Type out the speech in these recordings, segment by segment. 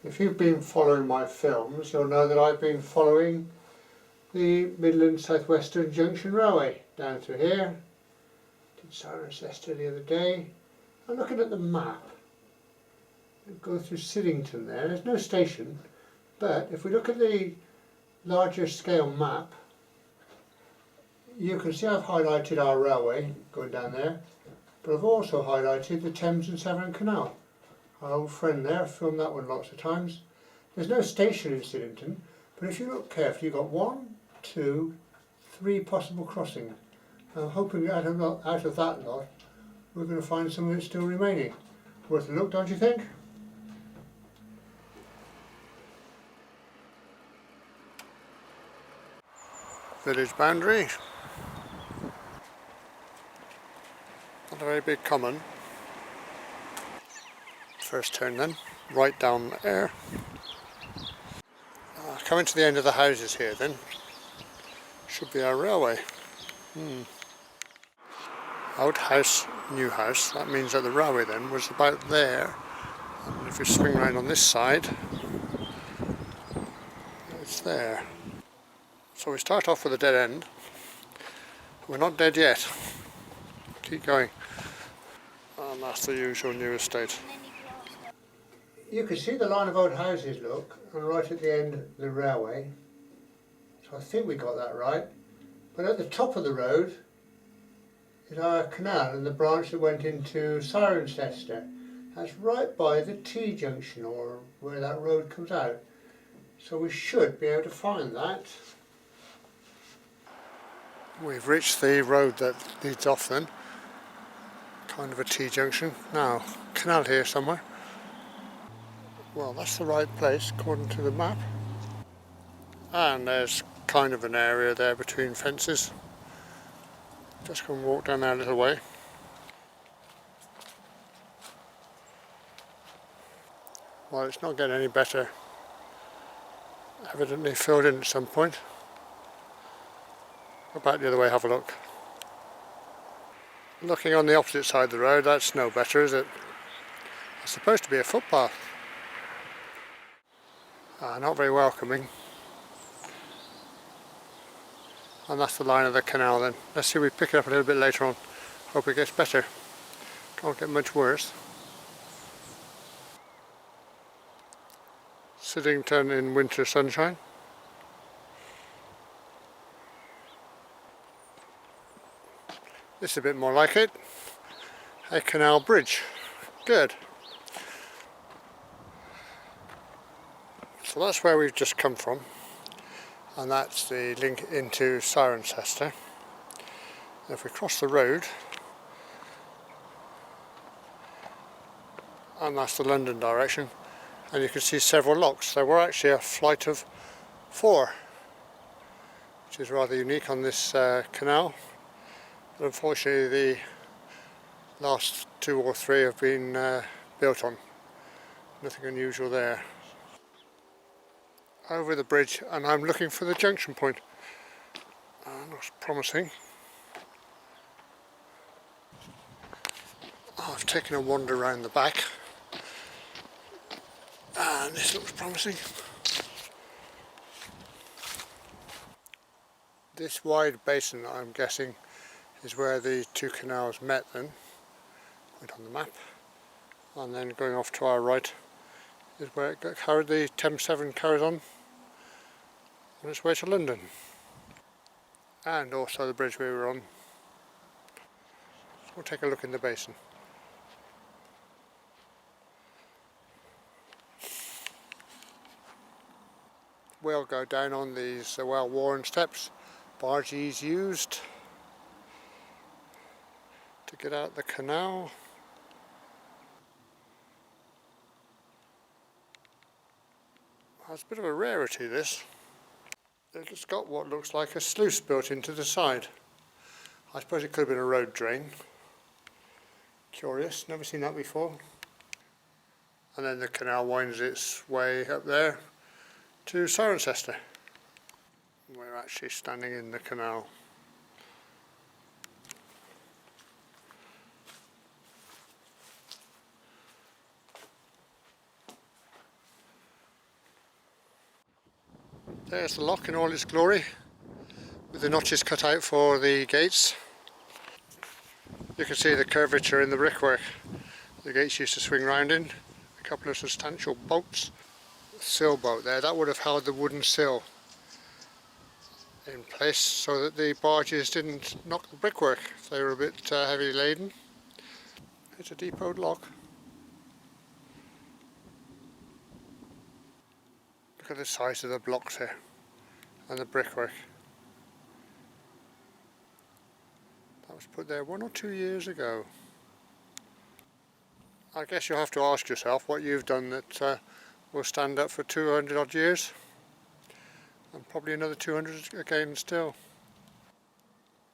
If you've been following my films, you'll know that I've been following the Midland Southwestern Junction Railway down through here. Did Cirencester the other day. I'm looking at the map. We go through Siddington there. There's no station, but if we look at the larger scale map, you can see I've highlighted our railway going down there, but I've also highlighted the Thames and Severn canal. Our old friend there, I've filmed that one lots of times. There's no station in Siddington, but if you look carefully, you've got 1, 2, 3 possible crossings. I'm hoping out of that lot, we're going to find some of it still remaining. Worth a look, don't you think? Village boundary. Not a very big common. First turn then, right down there. Coming to the end of the houses here then, should be our railway. Old house, new house, that means that the railway then was about there. And if you swing around on this side, it's there. So we start off with a dead end. We're not dead yet. Keep going. And that's the usual new estate. You can see the line of old houses, look, and right at the end of the railway. So I think we got that right. But at the top of the road is our canal and the branch that went into Cirencester. That's right by the T-junction, or where that road comes out. So we should be able to find that. We've reached the road that leads off then. Kind of a T-junction. Now, canal here somewhere. Well, that's the right place according to the map. And there's kind of an area there between fences. Just going to walk down there a little way. Well, it's not getting any better. Evidently filled in at some point. Go back the other way, have a look. Looking on the opposite side of the road, that's no better, is it? It's supposed to be a footpath. Not very welcoming. And that's the line of the canal then. Let's see if we pick it up a little bit later on. Hope it gets better. Can't get much worse. Siddington in winter sunshine. This is a bit more like it. A canal bridge. Good. So that's where we've just come from, and that's the link into Cirencester. If we cross the road, and that's the London direction, and you can see several locks. There were actually a flight of 4, which is rather unique on this canal. But unfortunately the last 2 or 3 have been built on. Nothing unusual there. Over the bridge, and I'm looking for the junction point. Looks promising. I've taken a wander around the back, and this looks promising. This wide basin, I'm guessing, is where the 2 canals met then, right on the map, and then going off to our right is where the Thames Severn carries on its way to London, and also the bridge we were on. So we'll take a look in the basin. We'll go down on these well-worn steps. Barges used to get out the canal. That's a bit of a rarity, this. It's got what looks like a sluice built into the side. I suppose it could have been a road drain. Curious, never seen that before. And then the canal winds its way up there to Cirencester. We're actually standing in the canal. There's the lock in all its glory, with the notches cut out for the gates. You can see the curvature in the brickwork the gates used to swing round in. A couple of substantial bolts. Sill bolt there, that would have held the wooden sill in place so that the barges didn't knock the brickwork if they were a bit heavily laden. It's a depot lock. Look at the size of the blocks here and the brickwork. That was put there 1 or 2 years ago. I guess you'll have to ask yourself what you've done that will stand up for 200 odd years, and probably another 200 again still.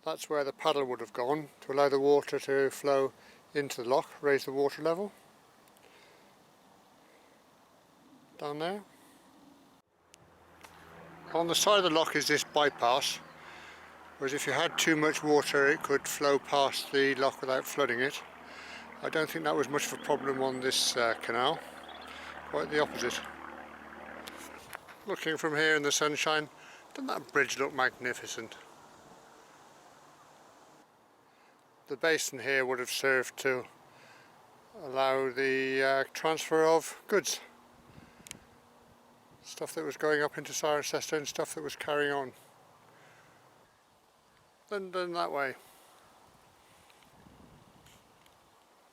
That's where the paddle would have gone to allow the water to flow into the lock, raise the water level. Down there. On the side of the lock is this bypass, whereas if you had too much water it could flow past the lock without flooding it. I don't think that was much of a problem on this canal, quite the opposite. Looking from here in the sunshine, doesn't that bridge look magnificent? The basin here would have served to allow the transfer of goods. Stuff that was going up into Cirencester and stuff that was carrying on. Then that way.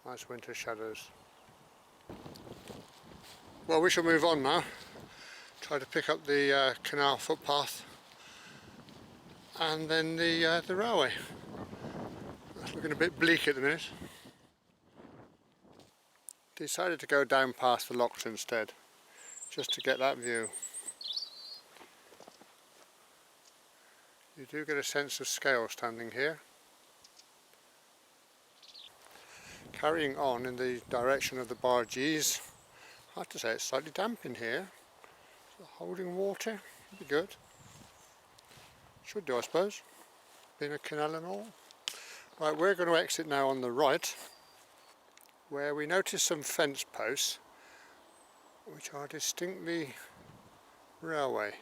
Nice winter shadows. Well, we shall move on now. Try to pick up the canal footpath and then the railway. It's looking a bit bleak at the minute. Decided to go down past the locks instead, just to get that view. You do get a sense of scale standing here. Carrying on in the direction of the barges, I have to say it's slightly damp in here. So holding water would be good. Should do, I suppose, being a canal and all. Right, we're going to exit now on the right, where we notice some fence posts which are distinctly railway.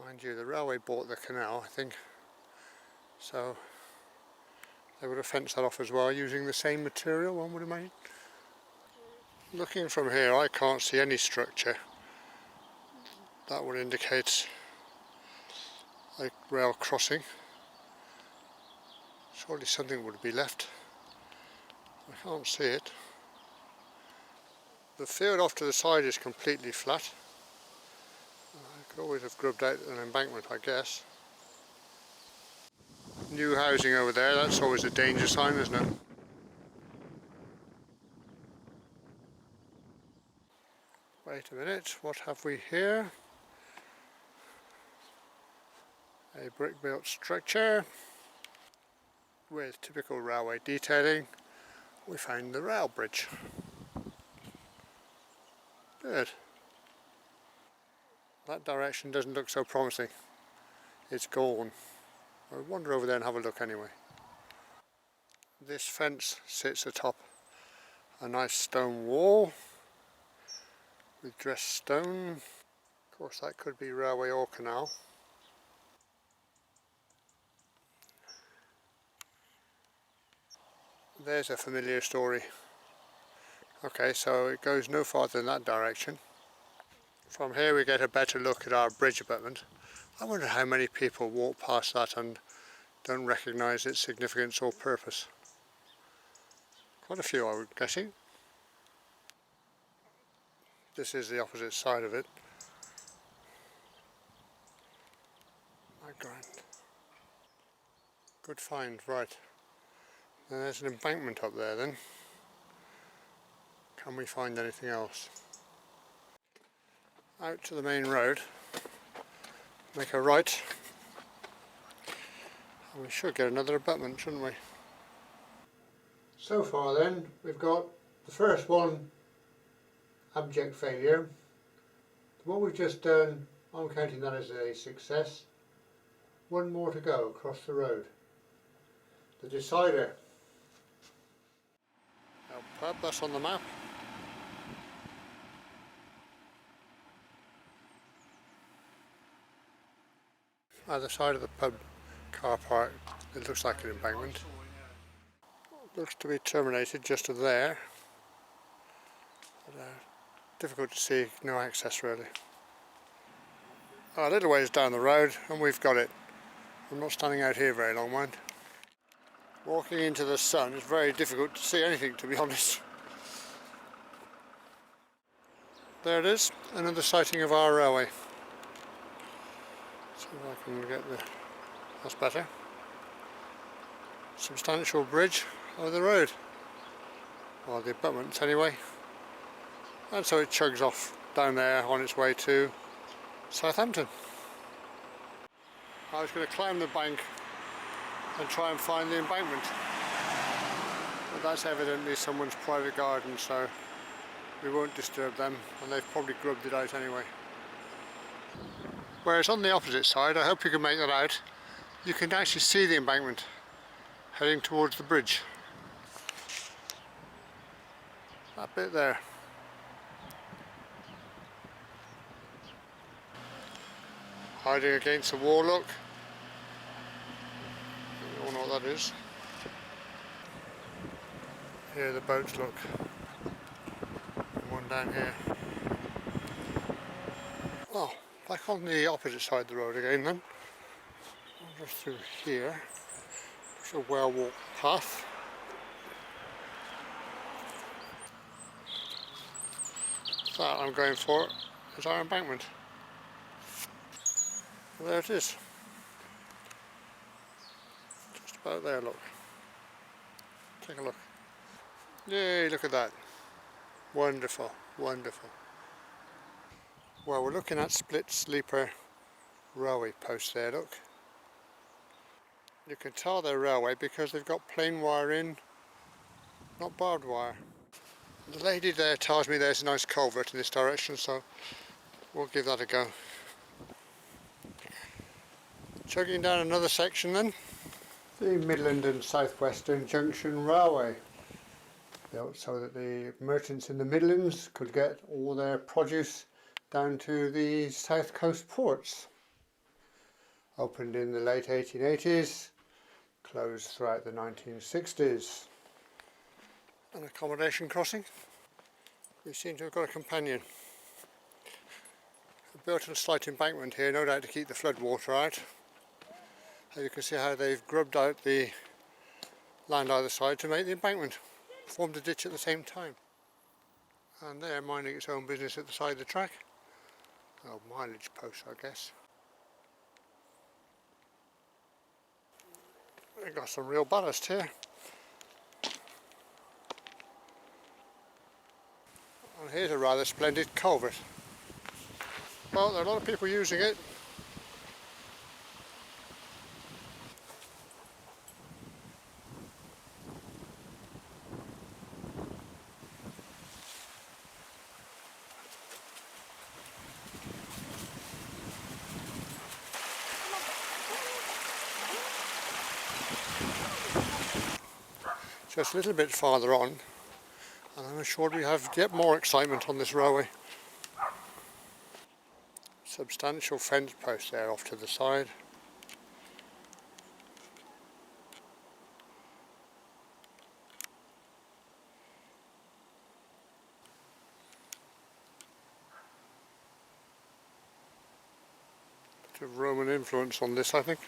Mind you, the railway bought the canal, I think, so they would have fenced that off as well using the same material, one would imagine. Looking from here I can't see any structure. That would indicate a rail crossing. Surely something would be left. I can't see it. The field off to the side is completely flat. I could always have grubbed out an embankment, I guess. New housing over there, that's always a danger sign, isn't it? Wait a minute, what have we here? A brick built structure with typical railway detailing. We found the rail bridge. Good. That direction doesn't look so promising. It's gone. I'll wander over there and have a look anyway. This fence sits atop a nice stone wall with dressed stone. Of course that could be railway or canal. There's a familiar story. Okay, so it goes no farther in that direction. From here we get a better look at our bridge abutment. I wonder how many people walk past that and don't recognise its significance or purpose. Quite a few, I would guessing. This is the opposite side of it. My grand. Good find, right. And there's an embankment up there then. Can we find anything else? Out to the main road. Make a right. And we should get another abutment, shouldn't we? So far then, we've got the first one, abject failure. What we've just done, I'm counting that as a success. One more to go across the road. The decider. Our pub, that's on the map. Either side of the pub car park, it looks like an embankment. Looks to be terminated just to there. But, difficult to see, no access really. A little ways down the road and we've got it. I'm not standing out here very long, mind. Walking into the sun is very difficult to see anything, to be honest. There it is, another sighting of our railway. See if I can get the... that's better. Substantial bridge over the road. Well, the abutments anyway. And so it chugs off down there on its way to Southampton. I was going to climb the bank and try and find the embankment. But that's evidently someone's private garden, so we won't disturb them, and they've probably grubbed it out anyway. Whereas on the opposite side, I hope you can make that out, you can actually see the embankment heading towards the bridge. That bit there. Hiding against the wall, look. You all know what that is. Here the boats look. And one down here. Well, back on the opposite side of the road again then. Over through here. It's a well-walked path. That I'm going for is our embankment. Well, there it is. Just about there, look. Take a look. Yay, look at that. Wonderful, wonderful. Well, we're looking at split sleeper railway posts there, look. You can tell they're railway because they've got plain wire in, not barbed wire. The lady there tells me there's a nice culvert in this direction, so we'll give that a go. Chugging down another section then. The Midland and Southwestern Junction Railway, built so that the merchants in the Midlands could get all their produce down to the south coast ports. Opened in the late 1880s, closed throughout the 1960s. An accommodation crossing. We seem to have got a companion. Built a slight embankment here, no doubt to keep the flood water out. You can see how they've grubbed out the land either side to make the embankment. Formed a ditch at the same time. And there, minding its own business at the side of the track. Oh, mileage post, I guess. We've got some real ballast here. And here's a rather splendid culvert. Well, there are a lot of people using it. Just a little bit farther on, and I'm assured we have yet more excitement on this railway. Substantial fence post there off to the side. Bit of Roman influence on this, I think.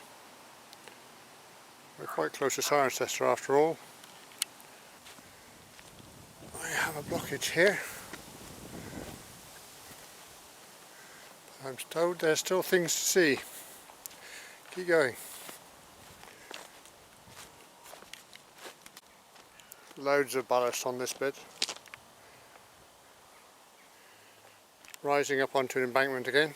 We're quite close to Cirencester after all. I have a blockage here. I'm told there's still things to see. Keep going. Loads of ballast on this bit. Rising up onto an embankment again.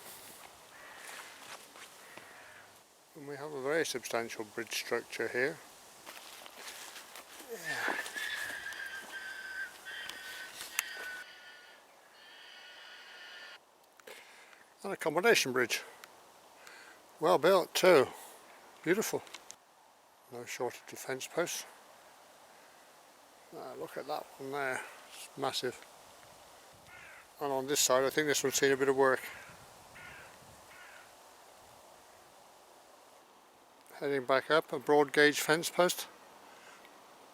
And we have a very substantial bridge structure here. Yeah. An accommodation bridge. Well built too. Beautiful. No short of defence posts. Look at that one there. It's massive. And on this side I think this one's seen a bit of work. Heading back up, a broad gauge fence post,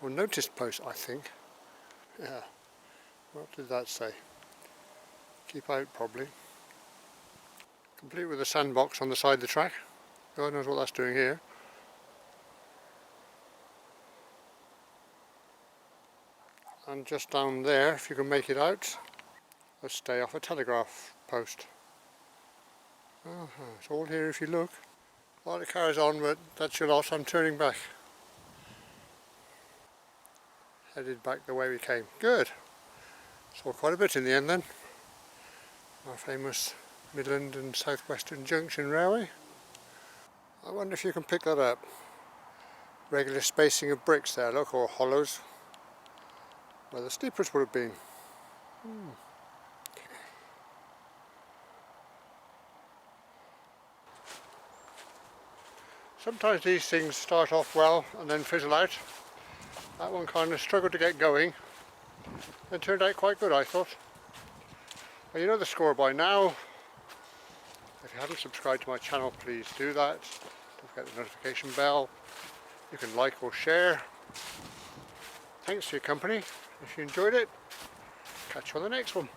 or notice post I think. Yeah, what did that say? Keep out probably. Complete with a sandbox on the side of the track. God knows what that's doing here. And just down there, if you can make it out, a stay off a telegraph post. It's all here if you look. Well, it carries on, but that's your loss. I'm turning back. Headed back the way we came. Good. Saw quite a bit in the end then. Our famous Midland and southwestern Junction railway. I wonder if you can pick that up. Regular spacing of bricks there, look, or hollows where the sleepers would have been. Sometimes these things start off well and then fizzle out. That one kind of struggled to get going and turned out quite good, I thought. Well, you know the score by now. If you haven't subscribed to my channel, please do that. Don't forget the notification bell. You can like or share. Thanks for your company. If you enjoyed it, catch you on the next one.